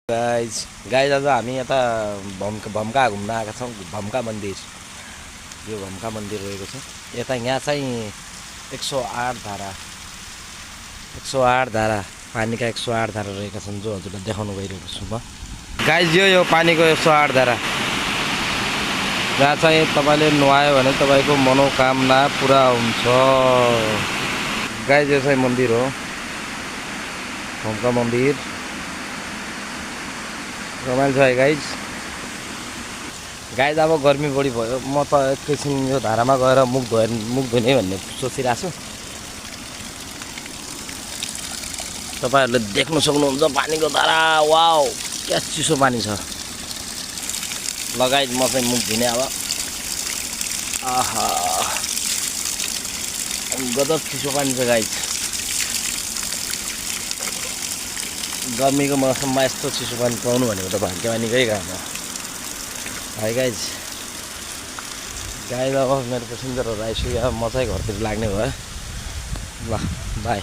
Guys आज हामी यता भम्का घुम्न आएका छौँ। भम्का मन्दिर, यो भम्का मन्दिर रहेको छ यता। यहाँ चाहिँ 108 धारा 108 धारा पानीका 108 धारा रहेका छन्, जो हजुरलाई देखाउनु गइरहेको छु म। गाइज यो पानीको 108 धारा, जहाँ चाहिँ तपाईँले नुहायो भने तपाईँको मनोकामना पुरा हुन्छ। गाइज यो चाहिँ मन्दिर हो, भम्का मन्दिर। रमाइलो छ है गाइज। अब गर्मी बढी भयो, म त एकैछिन यो धारामा गएर मुख धुने भन्ने सोचिरहेको छु। तपाईँहरूले देख्न सक्नुहुन्छ पानीको धारा। वाउ, क्या चिसो पानी छ। लगायत म चाहिँ मुख धुने अब। आहा, गजब चिसो पानी छ गाइज। गर्मीको मौसममा यस्तो चिसो पानी पाउनु भनेको त भाग्यमानीकै काम हो है गाइज। अब मेरो पेसेन्जरहरू आइसक्यो, अब म चाहिँ घरतिर लाग्ने भयो। ल बाई।